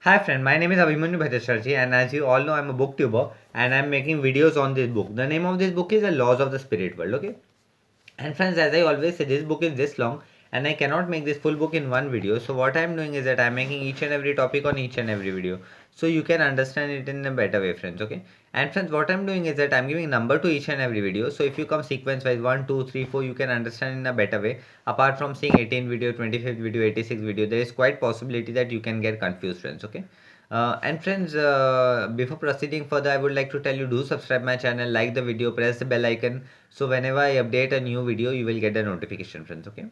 Hi friend, my name is Abhimanyu Bhattacharjee and as you all know I'm a booktuber and I'm making videos on this book. The name of this book is The Laws of the Spirit World, okay? And friends, as I always say, this book is this long and I cannot make this full book in one video. So what I'm doing is that I'm making each and every topic on each and every video. So you can understand it in a better way, friends, okay? And friends, what I'm doing is that I'm giving number to each and every video. So if you come sequence wise 1, 2, 3, 4, you can understand in a better way. Apart from seeing 18 video, 25th video, 86 video, there is quite possibility that you can get confused, friends, okay? And friends, before proceeding further, I would like to tell you do subscribe my channel, like the video, press the bell icon. So whenever I update a new video, you will get a notification, friends. Okay.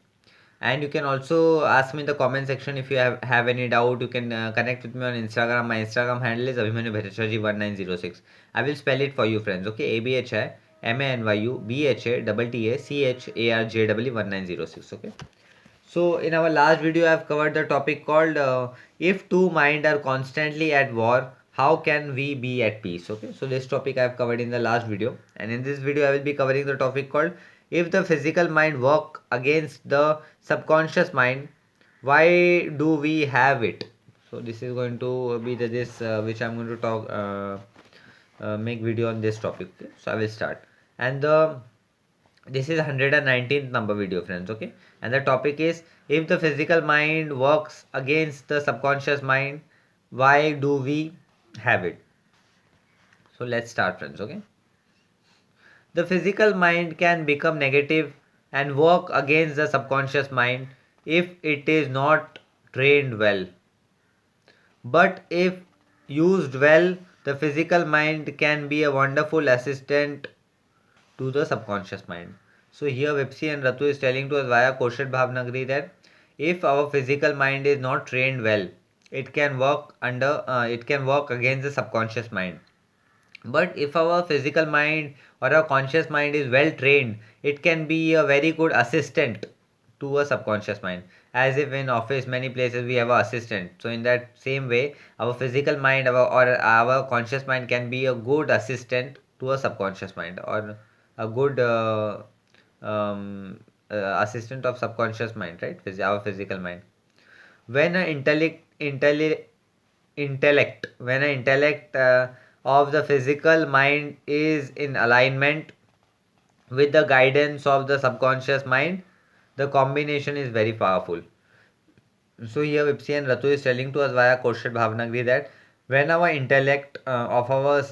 And you can also ask me in the comment section if you have any doubt. You can connect with me on Instagram. My Instagram handle is Abhimanyu Bhattacharjee 1906. I will spell it for you, friends. Okay. ABHIMANYU 1906. Okay. So in our last video, I have covered the topic called if two minds are constantly at war, how can we be at peace? Okay, so this topic I have covered in the last video, and in this video I will be covering the topic called if the physical mind work against the subconscious mind, why do we have it? So this is going to be this which I'm going to talk make video on this topic. Okay? So I will start, and the this is 119th number video, friends, okay? And the topic is if the physical mind works against the subconscious mind, why do we have it? So let's start, friends, okay? The physical mind can become negative and work against the subconscious mind if it is not trained well. But if used well, the physical mind can be a wonderful assistant to the subconscious mind. So here Vipsi and Ratu is telling to us via Koshat Bhavnagri that if our physical mind is not trained well, it can work against the subconscious mind. But if our physical mind or our conscious mind is well trained, it can be a very good assistant to a subconscious mind. As if in office, many places we have an assistant. So in that same way, our physical mind or our conscious mind can be a good assistant to a subconscious mind or a good assistant of subconscious mind, right? Our physical mind. When an intellect of the physical mind is in alignment with the guidance of the subconscious mind, the combination is very powerful. So here Vipsi and Ratu is telling to us via Koshat Bhavnagri that when our intellect of our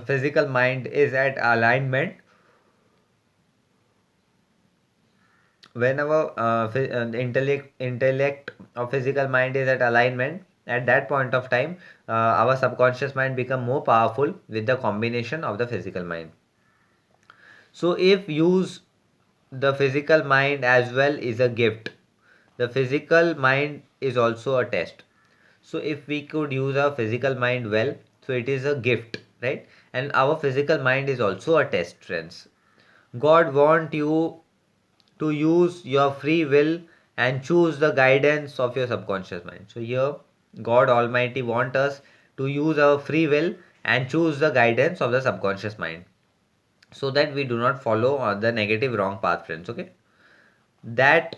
physical mind is at alignment, when our intellect of physical mind is at alignment, at that point of time, our subconscious mind become more powerful with the combination of the physical mind. So if use the physical mind as well is a gift, the physical mind is also a test. So if we could use our physical mind well, so it is a gift, right? And our physical mind is also a test, friends. God want you to use your free will and choose the guidance of your subconscious mind. So here God Almighty want us to use our free will and choose the guidance of the subconscious mind so that we do not follow the negative wrong path, friends. Okay, that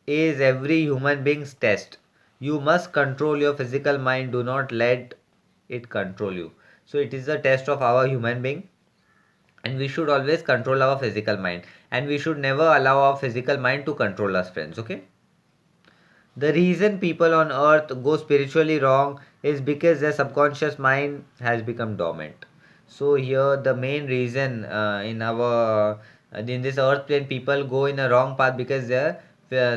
is every human being's test. You must control your physical mind, do not let it control you. So it is a test of our human being, and we should always control our physical mind, and we should never allow our physical mind to control us, friends. Okay, the reason people on earth go spiritually wrong is because their subconscious mind has become dormant. So here the main reason in this earth plane people go in a wrong path because their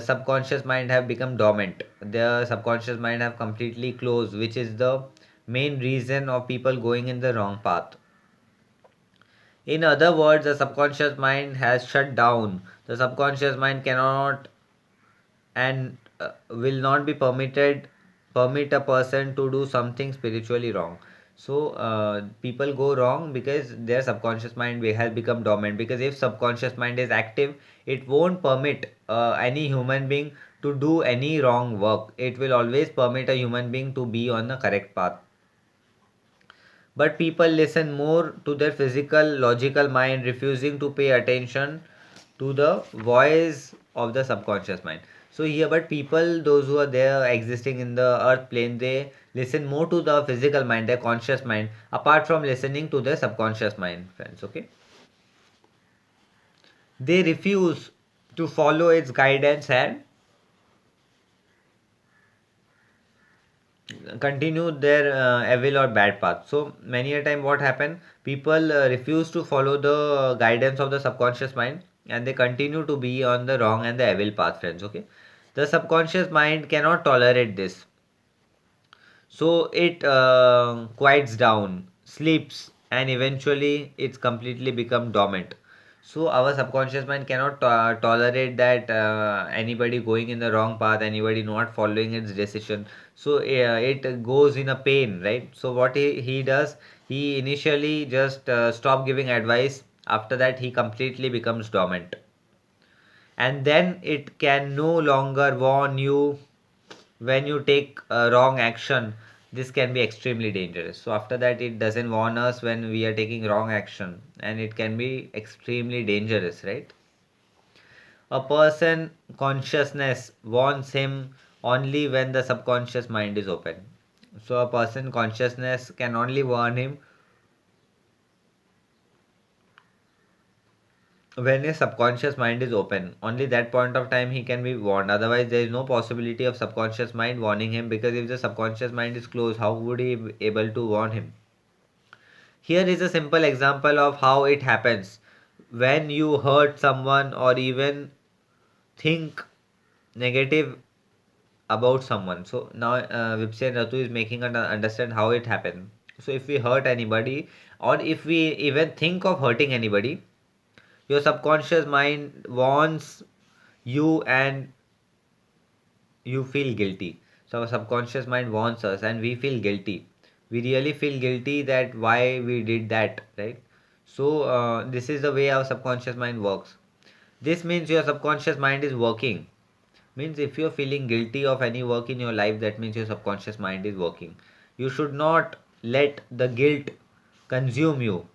subconscious mind have become dormant. Their subconscious mind have completely closed, which is the main reason of people going in the wrong path. In other words, the subconscious mind has shut down. The subconscious mind cannot and will not be permit a person to do something spiritually wrong. So people go wrong because their subconscious mind has become dormant, because if subconscious mind is active, it won't permit any human being to do any wrong work. It will always permit a human being to be on the correct path. But people listen more to their physical, logical mind, refusing to pay attention to the voice of the subconscious mind. So here, but people, those who are there existing in the earth plane, they listen more to the physical mind, their conscious mind, apart from listening to their subconscious mind, friends. Okay, they refuse to follow its guidance and continue their evil or bad path. So many a time what happen, people refuse to follow the guidance of the subconscious mind, and they continue to be on the wrong and the evil path, friends. Okay, the subconscious mind cannot tolerate this, so it quiets down, sleeps, and eventually it's completely become dormant. So our subconscious mind cannot tolerate that anybody going in the wrong path, anybody not following its decision. So it goes in a pain, right? So what he does, he initially just stop giving advice. After that, he completely becomes dormant, and then it can no longer warn you when you take wrong action. This can be extremely dangerous. So after that, it doesn't warn us when we are taking wrong action, and it can be extremely dangerous, right? A person consciousness warns him only when the subconscious mind is open. So a person consciousness can only warn him when his subconscious mind is open. Only that point of time he can be warned. Otherwise, there is no possibility of subconscious mind warning him, because if the subconscious mind is closed, how would he be able to warn him? Here is a simple example of how it happens. When you hurt someone or even think negative about someone. So now Vipsy and Ratu is making us understand how it happened. So if we hurt anybody, or if we even think of hurting anybody, your subconscious mind warns you and you feel guilty. So our subconscious mind warns us and we feel guilty. We really feel guilty that why we did that, right? So this is the way our subconscious mind works. This means your subconscious mind is working. Means if you're feeling guilty of any work in your life, that means your subconscious mind is working. You should not let the guilt consume you.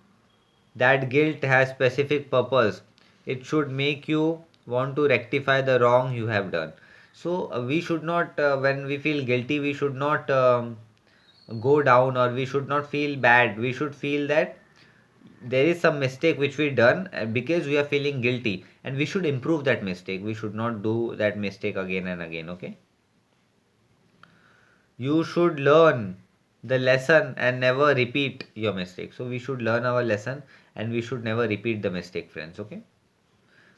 That guilt has specific purpose. It should make you want to rectify the wrong you have done. So we should not when we feel guilty, we should not go down, or we should not feel bad. We should feel that there is some mistake which we done, because we are feeling guilty, and we should improve that mistake. We should not do that mistake again and again. Okay, you should learn the lesson and never repeat your mistake. So we should learn our lesson, and we should never repeat the mistake, friends. Okay,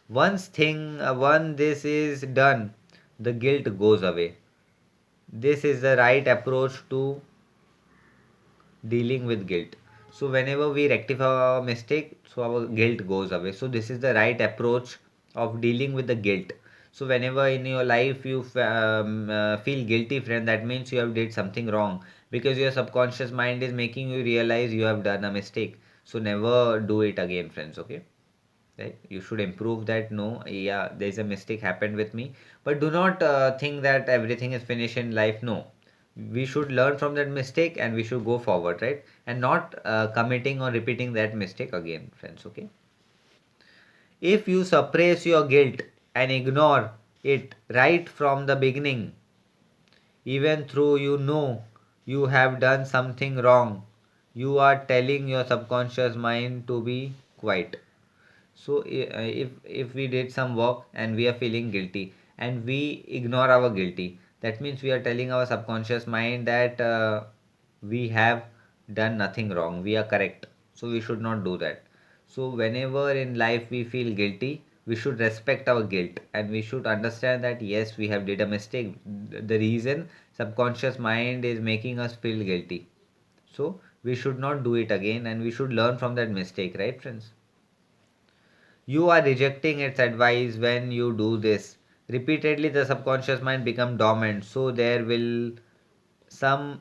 once this is done, the guilt goes away. This is the right approach to dealing with guilt. So whenever we rectify our mistake, so our guilt goes away. So this is the right approach of dealing with the guilt. So whenever in your life you feel guilty, friend, that means you have did something wrong, because your subconscious mind is making you realize you have done a mistake. So never do it again, friends. Okay, right? You should improve that. No, yeah, there's a mistake happened with me, but do not think that everything is finished in life. No, we should learn from that mistake and we should go forward, right? And not committing or repeating that mistake again, friends. Okay, if you suppress your guilt and ignore it right from the beginning, even though you know you have done something wrong, you are telling your subconscious mind to be quiet. So if we did some work and we are feeling guilty and we ignore our guilty, that means we are telling our subconscious mind that we have done nothing wrong, we are correct. So we should not do that. So whenever in life we feel guilty, we should respect our guilt, and we should understand that yes, we have did a mistake. The reason subconscious mind is making us feel guilty. So we should not do it again, and we should learn from that mistake, right, friends? You are rejecting its advice. When you do this repeatedly, the subconscious mind become dormant. So there will come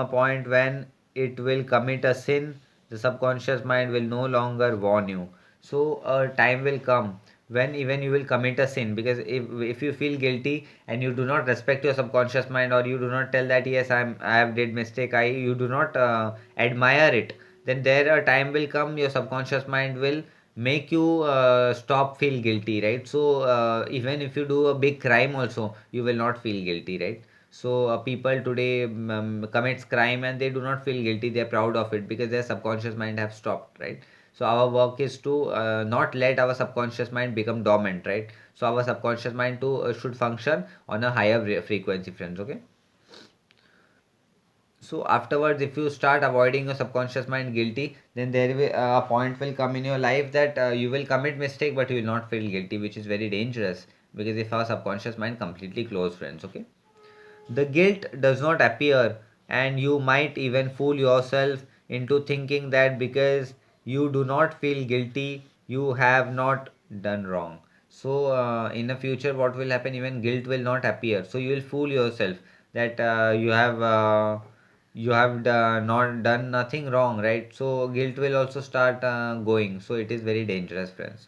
a point when it will commit a sin. The subconscious mind will no longer warn you. So a time will come when even you will commit a sin, because if you feel guilty and you do not respect your subconscious mind, or you do not tell that yes, I have did mistake, I you do not admire it, then there a time will come your subconscious mind will make you stop feel guilty, right? So even if you do a big crime also, you will not feel guilty, right? So people today commits crime and they do not feel guilty. They're proud of it because their subconscious mind have stopped, right? So our work is to not let our subconscious mind become dormant, right? So our subconscious mind too should function on a higher frequency, friends. Okay. So afterwards, if you start avoiding your subconscious mind guilty, then there will a point will come in your life that you will commit mistake, but you will not feel guilty, which is very dangerous because if our subconscious mind completely closed, friends. Okay. The guilt does not appear, and you might even fool yourself into thinking that because you do not feel guilty, you have not done wrong. So, in the future, what will happen? Even guilt will not appear. So, you will fool yourself that not done nothing wrong, right? So, guilt will also start going. So, it is very dangerous, friends.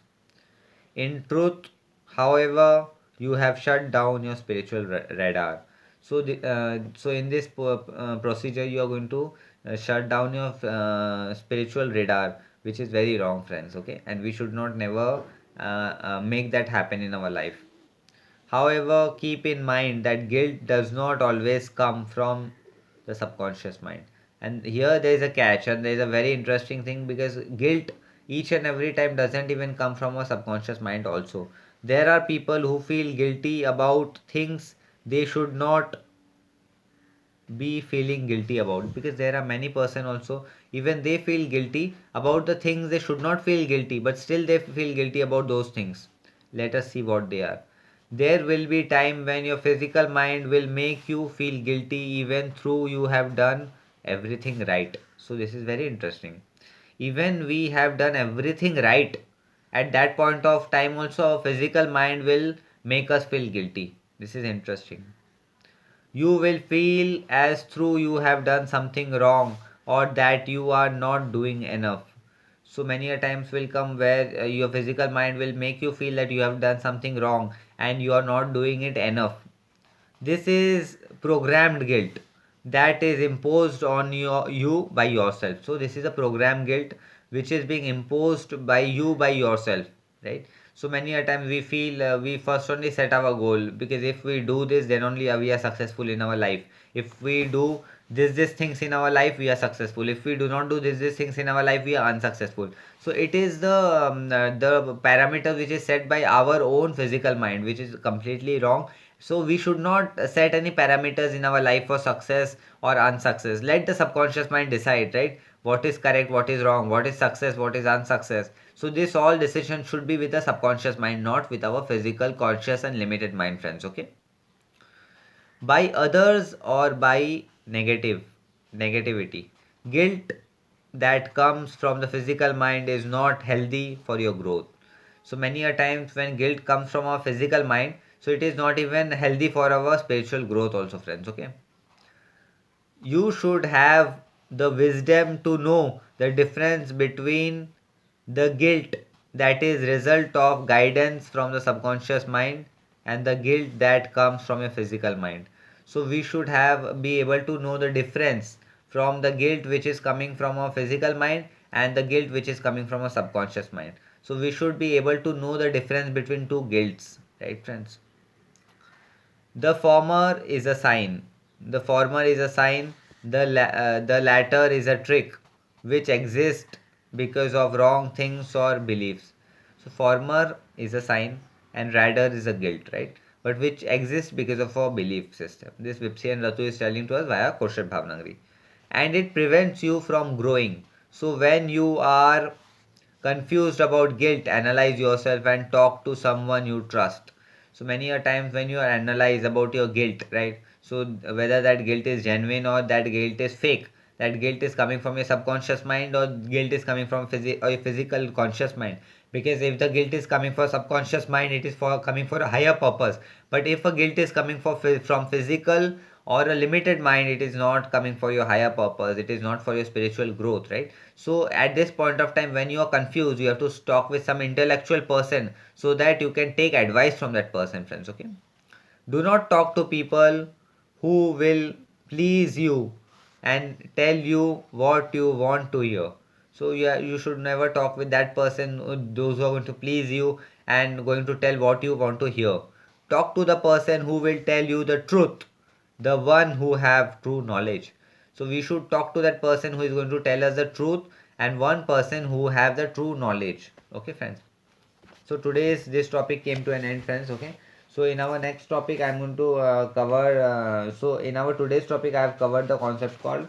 In truth, however, you have shut down your spiritual radar. So in this procedure, you are going to shut down your spiritual radar, which is very wrong, friends. Okay, and we should not never make that happen in our life. However, keep in mind that guilt does not always come from the subconscious mind. And here there is a catch, and there is a very interesting thing because guilt each and every time doesn't even come from a subconscious mind, also. There are people who feel guilty about things they should not be feeling guilty about, because there are many person also, even they feel guilty about the things they should not feel guilty, but still they feel guilty about those things. Let us see what they are. There will be time when your physical mind will make you feel guilty even though you have done everything right. So this is very interesting. Even we have done everything right, at that point of time also our physical mind will make us feel guilty. This is interesting. You will feel as though you have done something wrong or that you are not doing enough. So many a times will come where your physical mind will make you feel that you have done something wrong and you are not doing it enough. This is programmed guilt that is imposed on you by yourself. So this is a program guilt which is being imposed by you by yourself, right? So many a time we feel we first only set our goal, because if we do this, then only we are successful in our life. If we do this things in our life, we are successful. If we do not do this things in our life, we are unsuccessful. So it is the parameter which is set by our own physical mind, which is completely wrong. So we should not set any parameters in our life for success or unsuccess. Let the subconscious mind decide, right? What is correct, what is wrong, what is success, what is unsuccess. So this all decision should be with the subconscious mind, not with our physical, conscious and limited mind, friends. Okay. By others or by negativity. Guilt that comes from the physical mind is not healthy for your growth. So many a times when guilt comes from our physical mind, so it is not even healthy for our spiritual growth also, friends. Okay. You should have the wisdom to know the difference between the guilt that is result of guidance from the subconscious mind and the guilt that comes from your physical mind. So we should have be able to know the difference from the guilt which is coming from our physical mind and the guilt which is coming from our subconscious mind. So we should be able to know the difference between two guilts, right, friends? The former is a sign. The former is a sign. The latter is a trick which exists because of wrong things or beliefs. So former is a sign and rather is a guilt, right? But which exists because of our belief system. This Vipsi and Ratu is telling to us via Kosher Bhavnagari. And it prevents you from growing. So when you are confused about guilt, analyze yourself and talk to someone you trust. So many a times when you analyze about your guilt, right? So whether that guilt is genuine or that guilt is fake, that guilt is coming from your subconscious mind or guilt is coming from or your physical conscious mind. Because if the guilt is coming for subconscious mind, it is for coming for a higher purpose. But if a guilt is coming from physical or a limited mind, it is not coming for your higher purpose, it is not for your spiritual growth, right? So at this point of time when you are confused, you have to talk with some intellectual person so that you can take advice from that person, friends. Okay. Do not talk to people who will please you and tell you what you want to hear. So yeah, you should never talk with that person, those who are going to please you and going to tell what you want to hear. Talk to the person who will tell you the truth, the one who have true knowledge. So we should talk to that person who is going to tell us the truth, and one person who have the true knowledge. Okay, friends. So today's this topic came to an end, friends. Okay. So in our next topic, I'm going to cover. So in our today's topic, I have covered the concept called,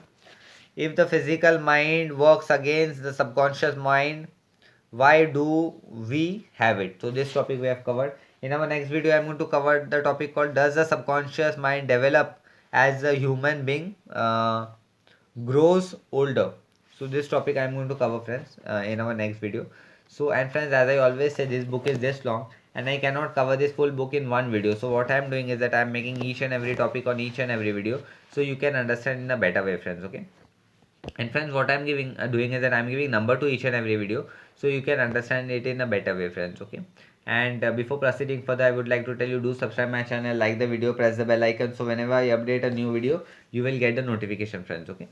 if the physical mind works against the subconscious mind, why do we have it? So this topic we have covered. In our next video, I'm going to cover the topic called, does the subconscious mind develop as a human being grows older? So this topic I'm going to cover, friends, in our next video. So, and friends, as I always say, this book is this long and I cannot cover this full book in one video. So what I'm doing is that I'm making each and every topic on each and every video, so you can understand in a better way, friends. Okay. And friends, what I'm giving doing is that I'm giving number to each and every video, so you can understand it in a better way, friends. Okay. And before proceeding further, I would like to tell you, do subscribe my channel, like the video, press the bell icon, so whenever I update a new video, you will get the notification, friends. Okay.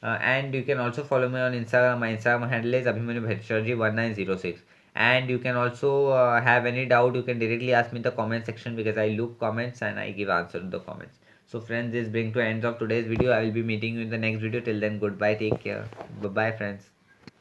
And you can also follow me on Instagram. My Instagram handle is Abhimanyu Bhattacharjee 1906. And you can also have any doubt, you can directly ask me in the comment section, because I look comments and I give answer to the comments. So friends, this brings to end of today's video. I will be meeting you in the next video. Till then, goodbye, take care. Bye bye, friends.